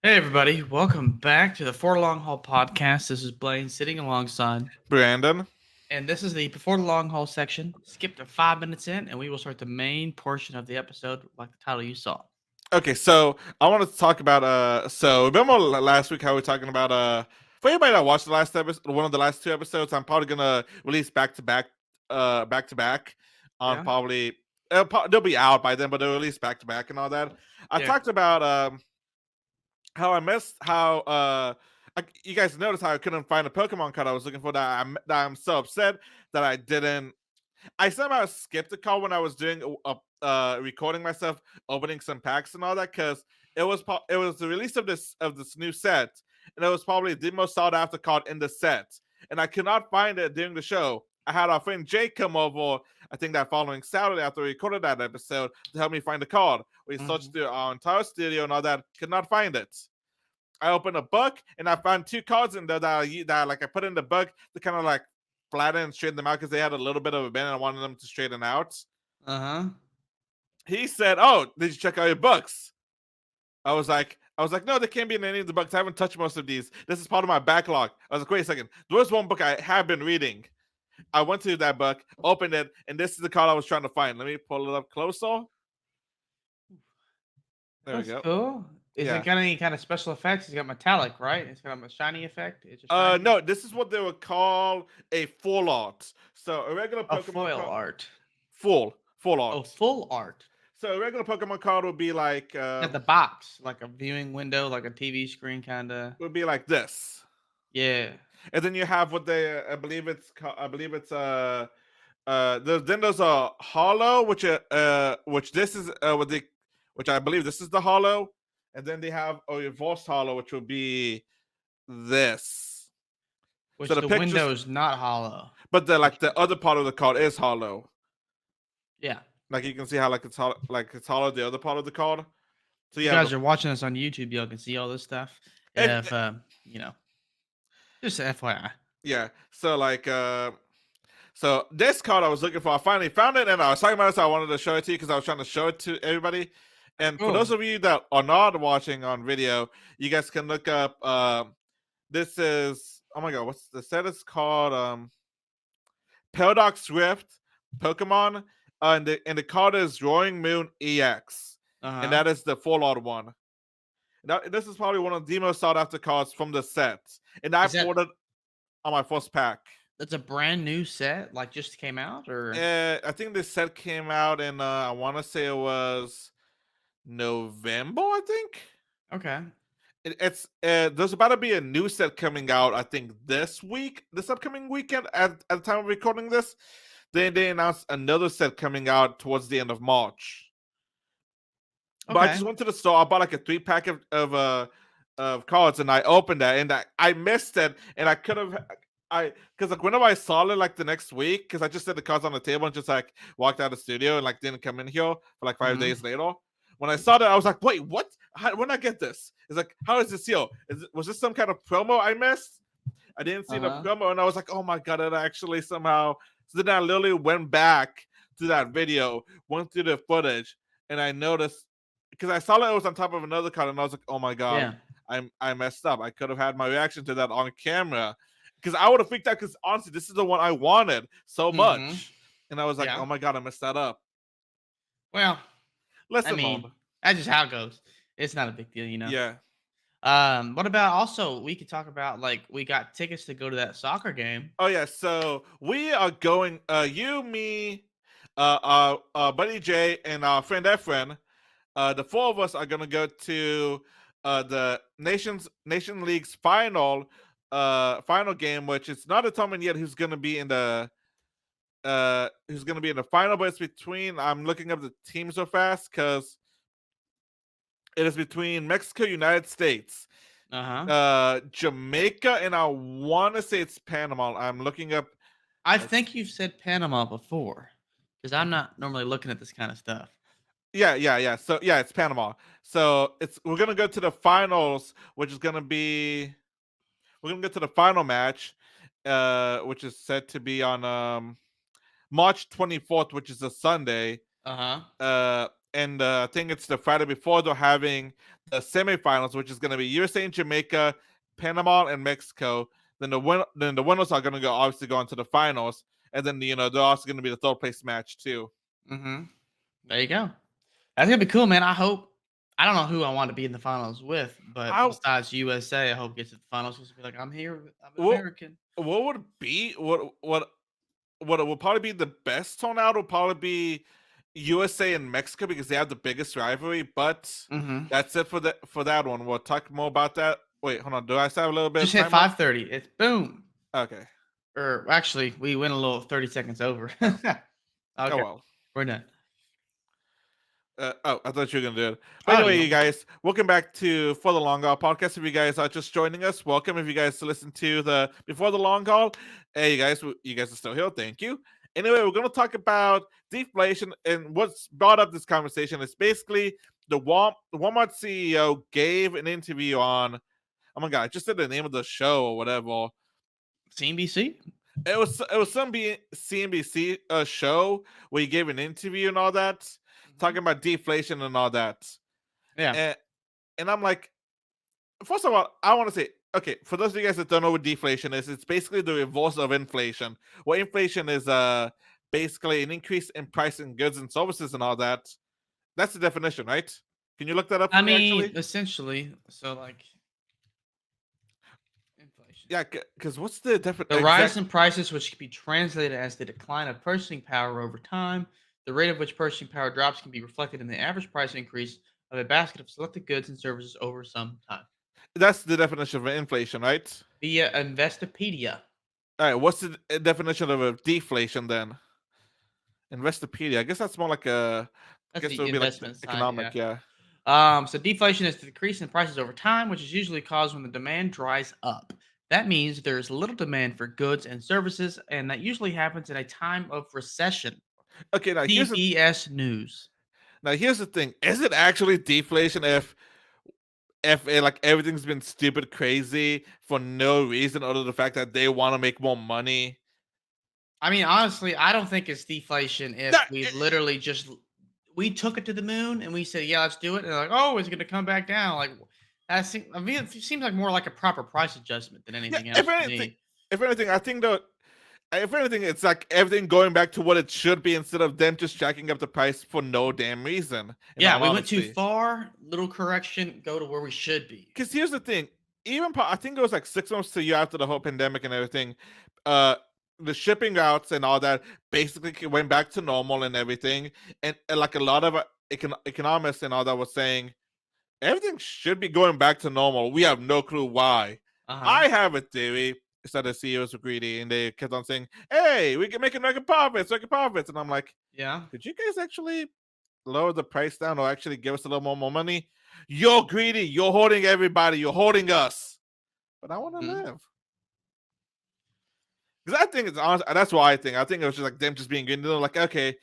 Hey everybody, welcome back to the For Long Haul podcast. This is Blaine sitting alongside, Brandon. and this is the Before the Long Haul section. Skip to 5 minutes in, and we will start the main portion of the episode, like the title you saw. Okay, so I want to talk about so remember last week how we were talking about for anybody that watched the last episode, one of the last two episodes, I'm probably gonna release back to back on Yeah, probably they'll be out by then, but they'll release back to back and all that. I yeah, talked about how I missed how you guys noticed how I couldn't find a Pokemon card I was looking for that I'm so upset that I didn't. I somehow skipped a call when I was doing recording myself opening some packs and all that because it was the release of this new set, and it was probably the most sought after card in the set, and I could not find it during the show. I had our friend Jake come over, I think that following Saturday after we recorded that episode, to help me find the card. We searched hmm through our entire studio and all that, could not find it. I opened a book and I found two cards in there that like I put in the book to kind of like flatten and straighten them out because they had a little bit of a bend and I wanted them to straighten out. uh huh. He said, "Oh, did you check out your books?" I was like, no, there can't be in any of the books. I haven't touched most of these. This is part of my backlog. I was like, wait a second. There was one book I have been reading. I went to that book, opened it, and this is the card I was trying to find. Let me pull it up closer. There we That's go. cool. Is it Yeah. got any kind of special effects? It's got metallic, right? It's got a shiny effect. It's just shiny. No, this is what they would call a full art. So a regular A Pokemon foil card, art. full Oh, art. full art. So a regular Pokemon card would be like At the box, like a viewing window, like a TV screen, kind of. this. Yeah. And then you have what they I believe it's then there's a hollow which this is what they which I believe this is the hollow, and then they have a reverse hollow which will be this. So Which the the pictures, window's not hollow. but the Which like the other part of the card is hollow. yeah. Like you can see how like it's hollow the other part of the card. So You you have guys are watching us on YouTube, y'all can see all this stuff. if If you know, just FYI. yeah. So like so this card I was looking for, I finally found it, and I was talking about it, so I wanted to show it to you because I was trying to show it to everybody. And for Cool. those of you that are not watching on video, you guys can look up. This is, oh my god, what's the set? Is called Paradox Rift Pokemon, and the card is Roaring Moon EX, Uh and huh. that is the full art one. Now, this is probably one of the most sought after cards from the set, and I Is that bought it on my first pack. that's a brand new set? Like just came out, or I think this set came out in I want to say it was November. I think okay? it's there's about to be a new set coming out. I think this upcoming weekend. At the time of recording this, they announced another set coming out towards the end of March. But I Okay. just went to the store. I bought like a 3 pack of cards, and I opened that, and I missed it, and I could have. Because like whenever I saw it like the next week, because I just set the cards on the table and just like walked out of the studio and like didn't come in here for like 5 days Mm-hmm. later. When I saw that, I was like, wait, what? When did I get this? It's like, how is this here? Was this some kind of promo I missed? I didn't see Uh the huh. promo, and I was like, oh my god, it actually somehow. So then I literally went back to that video, went through the footage, and I noticed because I saw that it was on top of another card, and I was like, oh my god, Yeah. I messed up. I could have had my reaction to that on camera because I would have freaked out. Because honestly, this is the one I wanted so Mm-hmm. much, and I was like, Yeah. oh my god, I messed that up. Well, I Lesson learned. mean, that's just how it goes. It's not a big deal, you know. Yeah. What about also we could talk about like we got tickets to go to that soccer game. Oh yeah. So we are going. You, me, buddy Jay, and our friend Efren. The four of us are gonna go to the Nation League's final game, which is not determined yet who's gonna be in the final, but it's between, I'm looking up the teams so fast because it is between Mexico, United States, Uh huh. Jamaica, and I want to say it's Panama. I'm looking up. I think you've said Panama before, because I'm not normally looking at this kind of stuff. Yeah. So yeah, it's Panama. So we're gonna go to the finals, which is gonna be we're gonna get to the final match, which is set to be on March 24th, which is a Sunday. Uh huh. and I think it's the Friday before they're having the semifinals, which is going to be USA and Jamaica, Panama and Mexico. Then the winners are going to go obviously go into the finals, and then they're also going to be the third place match too. Mm-hmm. There you go. That's gonna be cool, man. I hope. I don't know who I want to be in the finals with, but I besides USA, I hope gets to the finals. Just be like, I'm here. I'm an what American. what would be what it would probably be the best turnout would probably be USA and Mexico because they have the biggest rivalry. But Mm-hmm. that's it for that one. We'll talk more about that. Wait, hold on. Do I still have a little bit of Just hit time left? 5:30. It's boom. Okay. Or actually, we went a little 30 seconds over. Oh, oh Okay, well. we're done. I thought you were gonna do it. But Oh anyway, yeah. you guys, welcome back to For the Long Haul podcast. If you guys are just joining us, welcome. If you guys listen to the Before the Long Haul, hey, you guys are still here. Thank you. Anyway, we're gonna talk about deflation, and what's brought up this conversation is basically the Walmart CEO gave an interview on. Oh my god, I just said the name of the show or whatever. CNBC. It was some CNBC show where he gave an interview and all that, talking Mhm. about deflation and all that. Yeah. And and I'm like, first of all, I want to say, okay, for those of you guys that don't know what deflation is, it's basically the reverse of inflation. What inflation is basically an increase in price in goods and services and all that. That's the definition, right? Can you look that up for I me mean, actually? essentially, so like inflation. Yeah, because what's the The rise exact in prices, which can be translated as the decline of purchasing power over time, the rate at which purchasing power drops can be reflected in the average price increase of a basket of selected goods and services over some time. that's the definition of inflation, right? Via Investopedia. All right, what's the definition of a deflation then? Investopedia. I guess that's more like I That's guess it the would be like the investment side, yeah. economic, yeah. So deflation is the decrease in prices over time, which is usually caused when the demand dries up. That means there is little demand for goods and services, and that usually happens in a time of recession. Okay, CBS News. now here's the thing. Is it actually deflation if like everything's been stupid crazy for no reason other than the fact that they want to make more money? I mean, honestly, I don't think it's deflation if That, we literally just we took it to the moon and we said, "Yeah, let's do it," and they're like, "Oh, it's going to come back down." Like I mean, it seems like more like a proper price adjustment than yeah, anything else to me. if anything, I think that if anything, it's like everything going back to what it should be instead of them just jacking up the price for no damn reason. In Yeah, all we went too honesty, far. Little correction. Go to where we should be. because here's the thing, I think it was like 6 months to a year after the whole pandemic and everything, uh the shipping routes and all that basically went back to normal and everything, and like a lot of economists and all that was saying everything should be going back to normal. We have no clue why. Uh huh. I have a theory. It's that the CEOs were greedy and they kept on saying, hey, we can make record profits, and I'm like, Yeah. could you guys actually lower the price down or actually give us a little more money? You're greedy. You're holding everybody. You're holding us. But I want to Mhm. live. Because I think it's honest. That's what I think. I think it was just like them just being greedy. They're like, okay,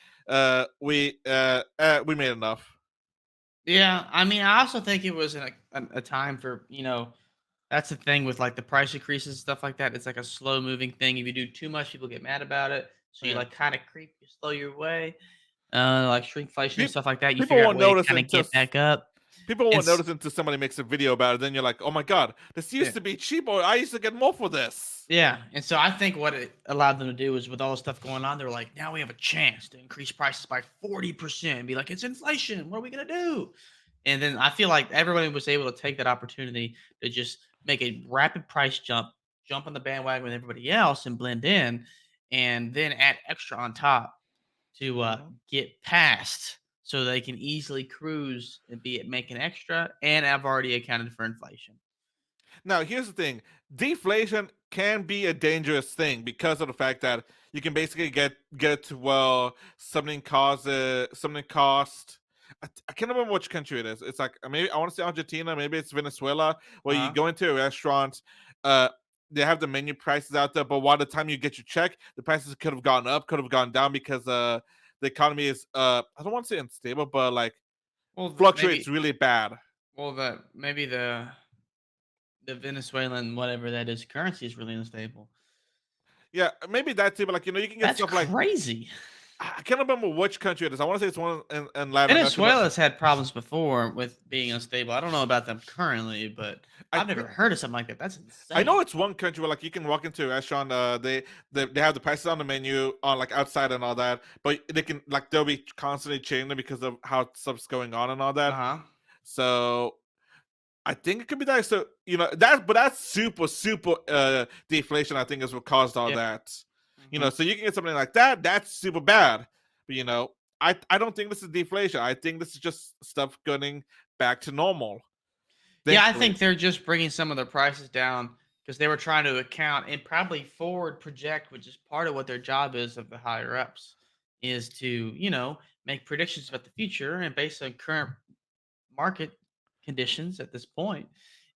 we made enough. Yeah. I mean, I also think it was a time for that's the thing with like the price increases and stuff like that. It's like a slow moving thing. If you do too much, people get mad about it. So you Yeah. like kind of you slow your way, like shrinkflation and Pe- stuff like that. You People figure out a won't way to notice kind of until get back up. people And won't notice until somebody makes a video about it. Then you're like, oh my god, this used yeah, to be cheaper. I used to get more for this. yeah. And so I think what it allowed them to do is with all the stuff going on, they're like, now we have a chance to increase prices by 40% and be like, it's inflation. What are we gonna do? And then I feel like everybody was able to take that opportunity to just make a rapid price jump on the bandwagon with everybody else and blend in, and then add extra on top to Mhm. get past so they can easily cruise and be making extra. And I've already accounted for inflation. Now, here's the thing: deflation can be a dangerous thing because of the fact that you can basically get it to something cost. I can't remember which country it is. It's like maybe I want to say Argentina, maybe it's Venezuela, where you Uh-huh. go into a restaurant, uh, they have the menu prices out there, but by the time you get your check, the prices could have gone up, could have gone down because the economy is I don't want to say unstable, but like Well, fluctuates really bad. maybe the Venezuelan whatever that is currency is really unstable. Yeah, maybe that too, but like you can get That's stuff like crazy. I can't remember which country it is. I want to say it's one in Latin America, but Venezuela's had problems before with being unstable. I don't know about them currently, but I I've never think heard of something like that. That's I know insane. it's one country where like you can walk into a restaurant, they have the prices on the menu on like outside and all that, but they can like they'll be constantly changing it because of how stuff's going on and all Uh that. huh. So I think it could be that. So that, but that's super deflation. I think is what caused all Yeah. that. Hmm. So you can get something like that. That's super bad. But I don't think this is deflation. I think this is just stuff getting back to normal. Yeah, I Thankfully. think they're just bringing some of their prices down because they were trying to account and probably forward project, which is part of what their job is of the higher ups, is to make predictions about the future and based on current market conditions at this point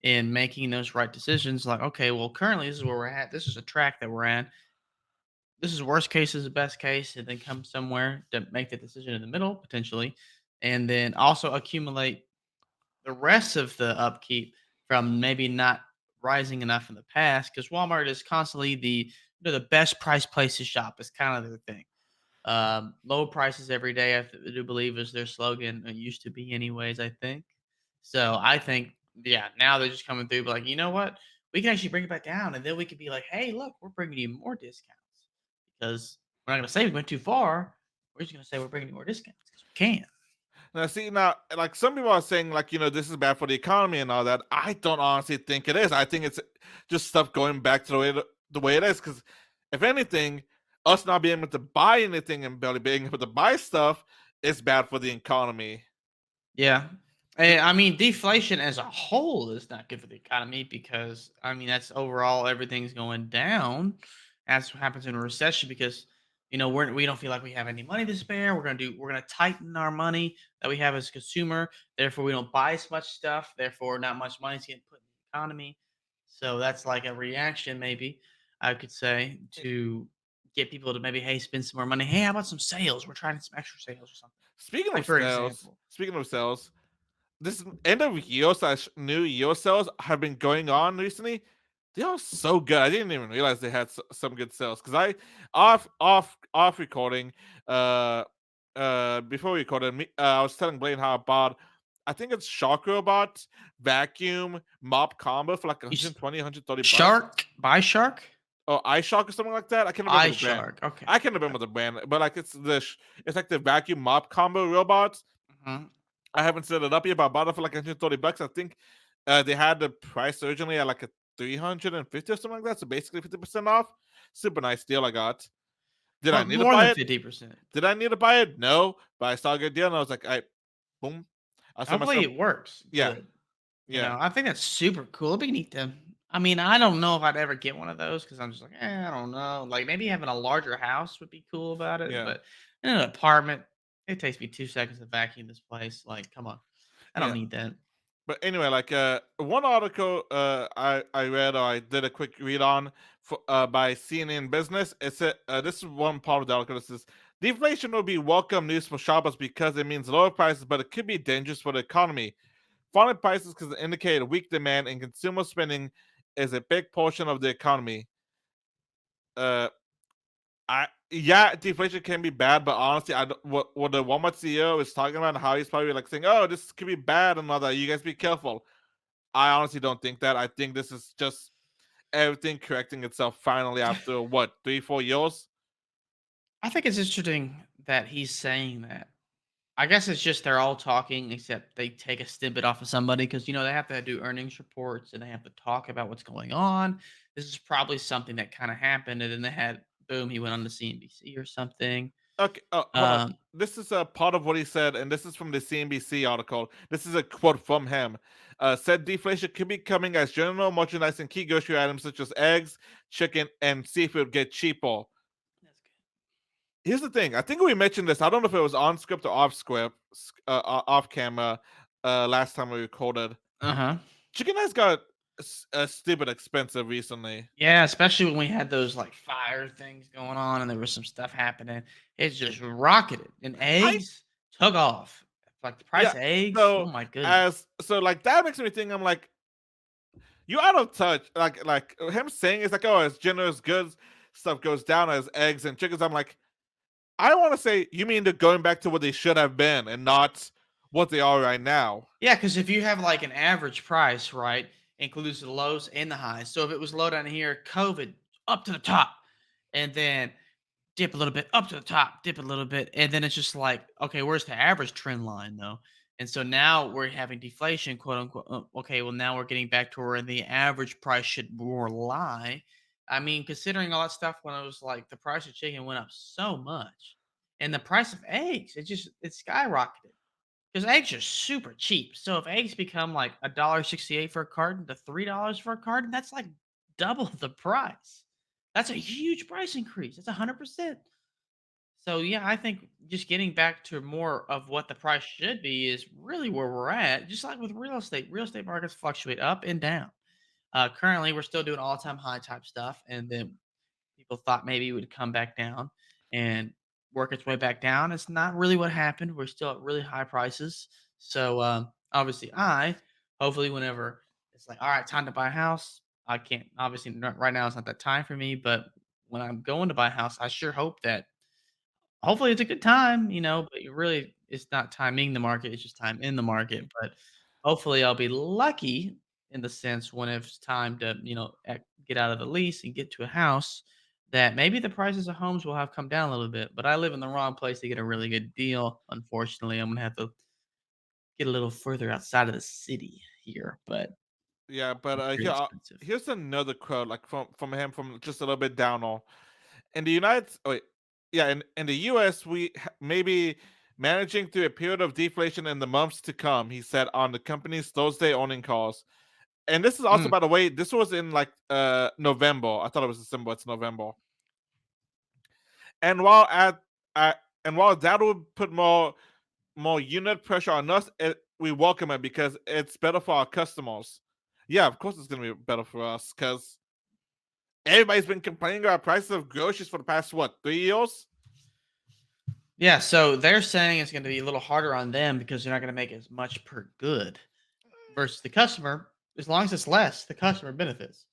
and making those right decisions like okay well currently this is where we're at, this is a track that we're in, this is worst case, is the best case, and then come somewhere to make the decision in the middle potentially, and then also accumulate the rest of the upkeep from maybe not rising enough in the past because Walmart is constantly the best price place to shop is kind of their thing. Low prices every day, I do believe, is their slogan. It used to be, anyways. I think so. I think, yeah. Now they're just coming through, but like, you know what? We can actually bring it back down, and then we could be like, hey, look, we're bringing you more discounts because we're not going to say we went too far. We're just going to say we're bringing you more discounts because we can. Now, see, now, like some people are saying, like this is bad for the economy and all that. I don't honestly think it is. I think it's just stuff going back to the way it is. Because if anything, us not being able to buy anything and barely being able to buy stuff is bad for the economy. Yeah. I mean, deflation as a whole is not good for the economy because, I mean, that's overall everything's going down. That's what happens in a recession because, we don't feel like we have any money to spare. We're gonna tighten our money that we have as a consumer. Therefore, we don't buy as much stuff. Therefore, not much money's getting put in the economy. So that's like a reaction, maybe I could say, to get people to maybe, hey, spend some more money. Hey, how about some sales? We're trying some extra sales or something. Speaking Like of for sales, example. this end of year slash new year sales have been going on recently. They are so good. I didn't even realize they had some good sales because I off recording, before we recorded, I was telling Blaine how I bought. I think it's Shock Robot vacuum mop combo for like You s 120, $130. Shark? Buy Shark? Or iShock or something like that. I can't remember Eye the brand. Shark, okay, I can't okay. remember the brand, but like it's like the vacuum mop combo robot. Mhm. I haven't set it up yet, but I bought it for like $130. I think they had the price originally at like a 350 or something like that. So basically 50% off. Super nice deal I got. Did I Well, need to more buy than it? 50%. Did I need to buy it? No, but I saw a good deal and I was like, I boom. I saw Hopefully myself. it works Yeah, good. yeah, I think that's super cool. It'd be neat to I mean, I don't know if I'd ever get one of those because 'cause I'm just like, I don't know." Like, maybe having a larger house would be cool about it, yeah, but in an apartment, it takes me 2 seconds to vacuum this place, like, come on. I don't yeah. need that. But anyway, like one article I read or I did a quick read on for by CNN Business. It said this is one part of the article. It says deflation will be welcome news for shoppers because it means lower prices, but it could be dangerous for the economy. Falling prices can indicate weak demand, and consumer spending is a big portion of the economy. Uh, I yeah, deflation can be bad, but honestly, I don't, what the Walmart CEO is talking about, how he's probably like saying, "Oh, this could be bad," and all that. You guys be careful. I honestly don't think that. I think this is just everything correcting itself finally after what 3 4 years. I think it's interesting that he's saying that. I guess it's just they're all talking, except they take a snippet off of somebody because they have to do earnings reports and they have to talk about what's going on. This is probably something that kind of happened, and then they had boom, he went on to CNBC or something. Okay, hold on. Um, This is a part of what he said, and this is from the CNBC article. This is a quote from him. Said deflation could be coming as general merchandise and key grocery items such as eggs, chicken, and seafood get cheaper. that's good. Here's the thing. I think we mentioned this. I don't know if it was on script or off script, off camera, last time we recorded. Uh huh. Chicken has got stupid expensive recently. Yeah, especially when we had those like fire things going on and there was some stuff happening. It's just rocketed. And I eggs took off. Like the price Yeah. of eggs. Oh So my goodness. as so like that makes me think. I'm like, you out of touch. Like him saying it's like, oh, as generous goods stuff goes down as eggs and chickens. I'm like, I want to say you mean they're going back to what they should have been and not what they are right now. Yeah, because if you have like an average price, right, includes the lows and the highs. So if it was low down here, COVID up to the top, and then dip a little bit, up to the top, dip a little bit, and then it's just like, okay, where's the average trend line though? And so now we're having deflation, quote unquote. Okay, well now we're getting back to where the average price should more lie. I mean, considering all that stuff, when it was like the price of chicken went up so much, and the price of eggs, it skyrocketed because eggs are super cheap. So if eggs become like $1.68 for a carton to $3 for a carton, that's like double the price. That's a huge price increase. It's 100%. So yeah, I think just getting back to more of what the price should be is really where we're at. Just like with real estate markets fluctuate up and down. Currently, we're still doing all-time high type stuff, and then people thought maybe it would come back down and work its way back down. It's not really what happened. We're still at really high prices. So obviously, hopefully whenever it's like, all right, time to buy a house. I can't obviously not, right now. It's not that time for me, but when I'm going to buy a house, I sure hope that hopefully it's a good time, but you really it's not timing the market, it's just time in the market. But hopefully I'll be lucky in the sense when it's time to, get out of the lease and get to a house that maybe the prices of homes will have come down a little bit. But I live in the wrong place to get a really good deal. Unfortunately, I'm gonna have to get a little further outside of the city here, but Yeah, but it's pretty expensive. here's another quote, like from him, from just a little bit down. All in the United, oh, wait, yeah, in the U.S. may be managing through a period of deflation in the months to come. He said on the company's Thursday earning calls. And this is also, Mm. by the way, this was in like November. I thought it was December. It's November. And uh, while that would put more unit pressure on us, we welcome it because it's better for our customers. Yeah, of course it's gonna be better for us because everybody's been complaining about prices of groceries for the past 3 years. Yeah, so they're saying it's gonna be a little harder on them because they're not gonna make as much per good versus the customer. As long as it's less, the customer benefits.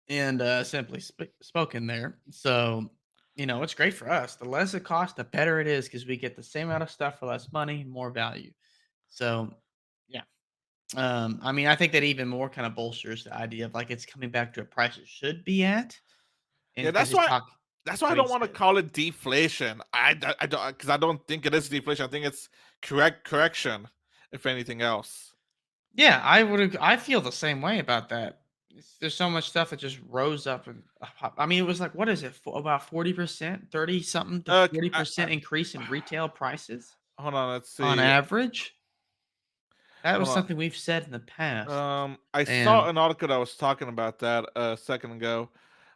And simply spoken there. So, it's great for us. The less it costs, the better it is because we get the same amount of stuff for less money, more value. So, yeah. I mean, I think that even more kind of bolsters the idea of like it's coming back to a price it should be at. And Yeah, because that's he's why. talking, That's why I go ahead, don't you want to said. call it deflation. I don't, because I don't think it is deflation. I think it's correction, if anything else. Yeah, I feel the same way about that. There's so much stuff that just rose up and I mean, it was like, what is it? About 40%, 30 something to Uh, I, 40% increase in retail prices hold on, let's on see. average. That was Hold on. something we've said in the past. I saw And an article that was talking about that a second ago.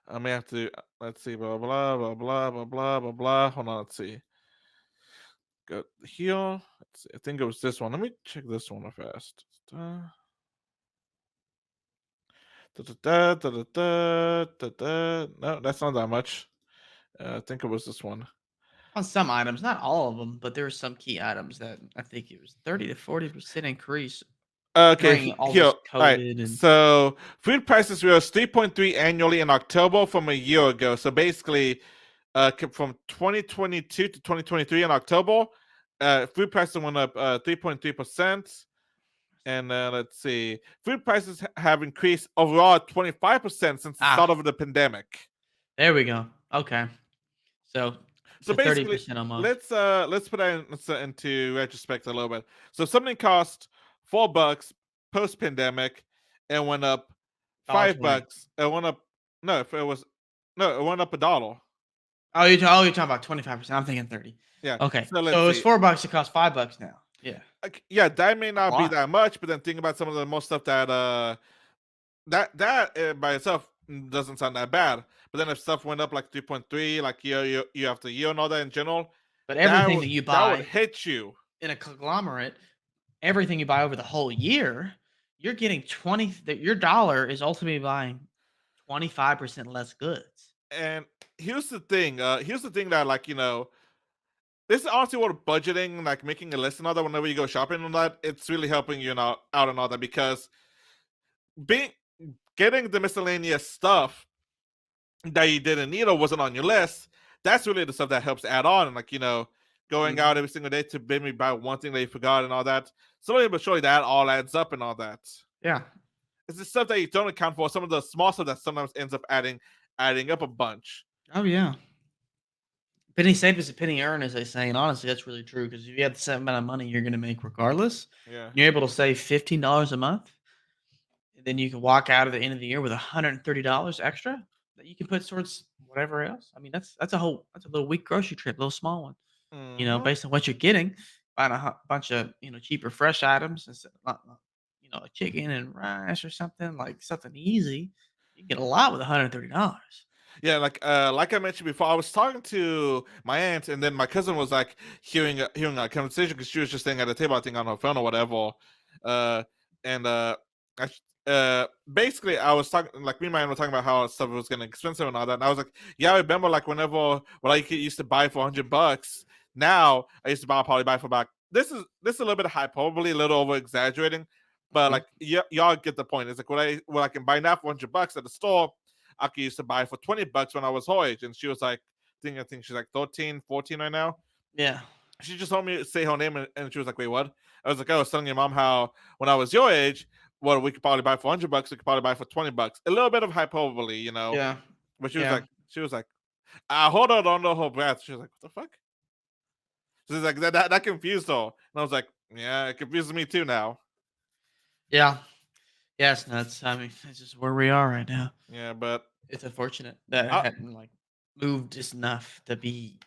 I may have to. Let's see. Blah blah blah blah blah blah blah blah. Hold on. Let's see. Go here. Let's see. I think it was this one. Let me check this one fast. Da, da, da, da, da, da, da. No, that's not that much. I think it was this one. on some items, not all of them, but there were some key items that I think it was 30 to 40% increase Okay, during all here. this All right. COVID and So food prices rose 3.3 annually in October from a year ago. So basically, from 2022 to 2023 in October, food prices went up 3.3%. And let's see, food prices have increased overall 25% since the start ah, of the pandemic. there we go. Okay. So So to basically, 30% almost. let's put that into retrospect a little bit. So something cost $4 post pandemic and went up Dollar five 20. bucks. It went up no, if it was no, it went up $1. You're talking about 25%. I'm thinking 30. Yeah. Okay. So let's So it's see. $4, it costs $5 now. Yeah. Yeah, that may A not be lot. that much, but then think about some of the most stuff that by itself doesn't sound that bad. But then if stuff went up like 3.3, like year after year and all that in general, But everything that you that would buy hit you. in a conglomerate, everything you buy over the whole year, you're getting 20 that your dollar is ultimately buying 25% less goods. And here's the thing. Here's the thing that this is honestly what budgeting, like making a list and all that. Whenever you go shopping and all that, it's really helping you out and all that because being getting the miscellaneous stuff that you didn't need or wasn't on your list, that's really the stuff that helps add on, and like going Mhm. out every single day to maybe buy one thing that you forgot and all that. Slowly but surely, that all adds up and all that. Yeah. It's the stuff that you don't account for. Some of the small stuff that sometimes ends up adding up a bunch. Oh, yeah. Penny saved is a penny earned, as they say, and honestly, that's really true. Because if you have the same amount of money you're gonna make regardless, Yeah. and you're able to save $15 a month, and then you can walk out at the end of the year with $130 extra that you can put towards whatever else. I mean, that's a little week grocery trip, a little small one. Hmm. Based on what you're getting, buying a bunch of cheaper fresh items instead of like chicken and rice or something like something easy. You can get a lot with $130. Yeah, like I mentioned before, I was talking to my aunt, and then my cousin was like hearing our conversation because she was just sitting at the table, I think, on her phone or whatever. Uh, and I, basically, I was talking like me and my aunt were talking about how stuff was getting expensive and all that. And I was like, yeah, I remember like whenever what I used to buy for $100. Now I used to probably buy for about this is a little bit hyperbole, a little over exaggerating, but Mhm. like y'all get the point. It's like what I can buy now for $100 at the store. I could used to buy for $20 when I was her age. And she was like, I think she's like 13, 14 right now. Yeah. She just told me to say her name, and she was like, wait, what? I was like, oh, I was telling your mom how when I was your age, what we could probably buy for $100, we could probably buy for $20. A little bit of hyperbole, Yeah. But Yeah. she was like, I hold on under her breath. She was like, what the fuck? She's like, that confused her. And I was like, yeah, it confuses me too now. Yeah. Yeah, it's nuts. I mean, it's just where we are right now. Yeah, but It's unfortunate that it I, hadn't like moved just enough to be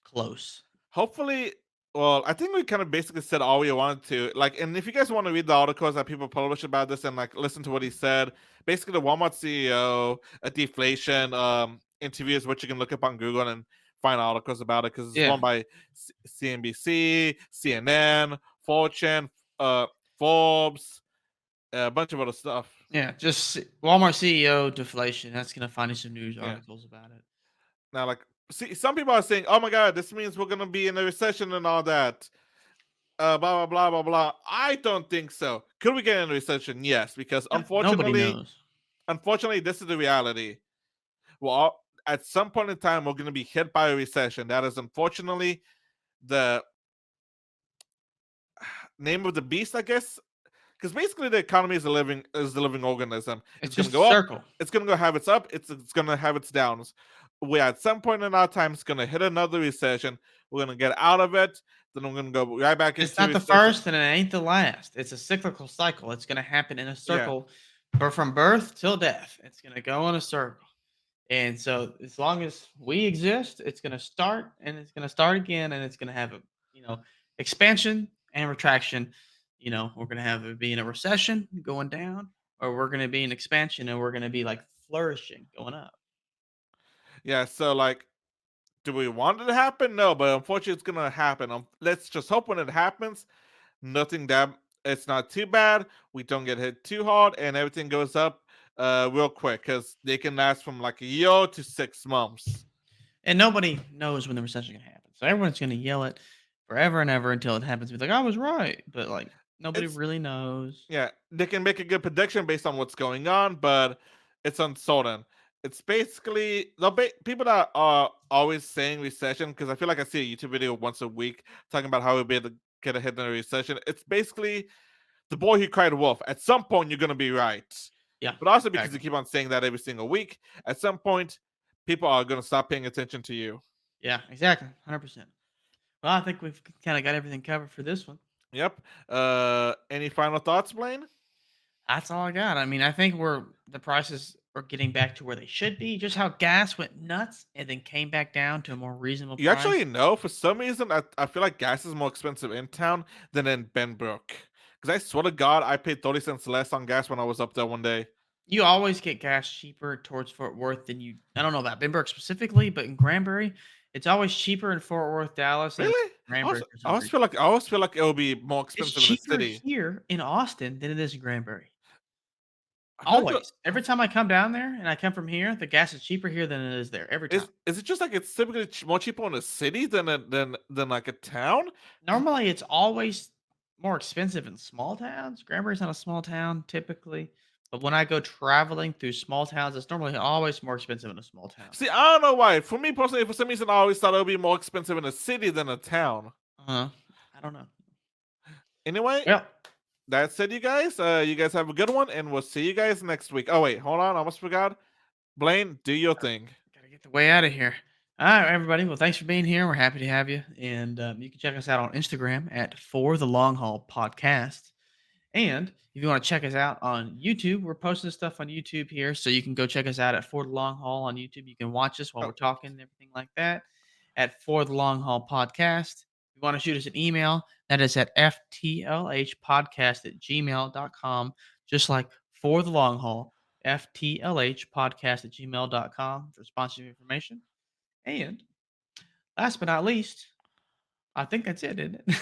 close. hopefully, well, I think we kind of basically said all we wanted to. Like, and if you guys want to read the articles that people publish about this and like listen to what he said, basically the Walmart CEO, a deflation interview is what you can look up on Google and find articles about it because it's Yeah. one by CNBC, CNN, Fortune, uh, Forbes, a bunch of other stuff. Yeah. Just Walmart CEO deflation. That's gonna find you some news Yeah. articles about it. Now, like, see, some people are saying, "Oh my God, this means we're gonna be in a recession and all that." Blah blah blah blah blah. I don't think so. Could we get in a recession? Yes, because Yeah. Nobody knows. unfortunately, this is the reality. Well, at some point in time, we're going to be hit by a recession. That is unfortunately the name of the beast, I guess. Because basically, the economy is a living organism. It's It's going to just a go up. circle. It's going to go have its up. It's going to have its downs. We at some point in our time, it's going to hit another recession. We're going to get out of it. Then we're going to go right back It's into not the recession. first and it ain't the last. It's a cyclical cycle. It's gonna happen in a Yeah. circle, from birth till death. It's gonna go in a circle. And so as long as we exist, it's gonna start and it's gonna start again and it's gonna have a expansion and retraction. We're gonna have it be in a recession going down, or we're gonna be in expansion and we're gonna be like flourishing going up. Yeah. So like, do we want it to happen? No, but unfortunately, it's gonna happen. Let's just hope when it happens, nothing that it's not too bad. We don't get hit too hard, and everything goes up real quick because they can last from like a year to 6 months. And nobody knows when the recession gonna happen. So everyone's gonna yell it forever and ever until it happens. Be like, I was right. But like nobody It's really knows. Yeah, they can make a good prediction based on what's going on, but it's uncertain. It's basically people that are always saying recession because I feel like I see a YouTube video once a week talking about how we'll be able to get a hit in a recession. It's basically the boy who cried wolf. At some point, you're gonna be right, Yeah, but also because you exactly. keep on saying that every single week, at some point, people are gonna stop paying attention to you. Yeah, exactly. 100%. Well, I think we've kind of got everything covered for this one. Yep. Any final thoughts, Blaine? That's all I got. I mean, I think the prices are getting back to where they should be. Just how gas went nuts and then came back down to a more reasonable You actually price. know, for some reason, I feel like gas is more expensive in town than in Benbrook. Because I swear to God, I paid 30 cents less on gas when I was up there one day. You always get gas cheaper towards Fort Worth than you. I don't know about Benburg specifically, but in Granbury, it's always cheaper in Fort Worth, Dallas, than Really? Granbury for I some always reason. feel like it will be more It's expensive in the cheaper city. here in Austin than it is in Granbury. I feel like Always. Every time I come down there and I come from here, the gas is cheaper here than it is there every time. is it just like it's typically more cheaper in a city than like a town? Normally, it's always more expensive in small towns. Granbury's not a small town typically, But when I go traveling through small towns, it's normally always more expensive in a small town. See, I don't know why. For me personally, for some reason, I always thought it would be more expensive in a city than a town. Uh, I don't know. Anyway, Well, that said, you guys have a good one, and we'll see you guys next week. Oh wait, hold on, I almost forgot. Blaine, do your thing. gotta get the way out of here. All right, everybody. Well, thanks for being here. We're happy to have you. And you can check us out on Instagram at For the Long Haul Podcast. And if you want to check us out on YouTube, we're posting stuff on YouTube here. So you can go check us out at For the Long Haul on YouTube. You can watch us while Oh, we're talking and everything like that at For the Long Haul Podcast. If you want to shoot us an email, that is at ftlhpodcast@gmail.com, just like For the Long Haul, ftlhpodcast@gmail.com for sponsorship information. And last but not least, I think that's it, isn't it?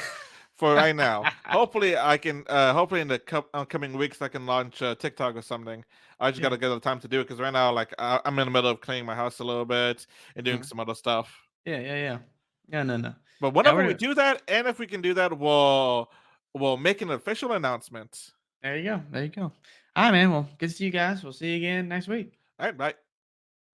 for right now. Hopefully, I can. Hopefully, in the upcoming weeks, I can launch TikTok or something. I just Yeah. gotta get the time to do it because right now, like, I'm in the middle of cleaning my house a little bit and doing Uh-huh. some other stuff. Yeah, yeah, yeah. Yeah, no, no. But Yeah, whenever we we're do that, and if we can do that, we'll make an official announcement. there you go. There you go. All right, man. Well, good to see you guys. We'll see you again next week. All right, bye.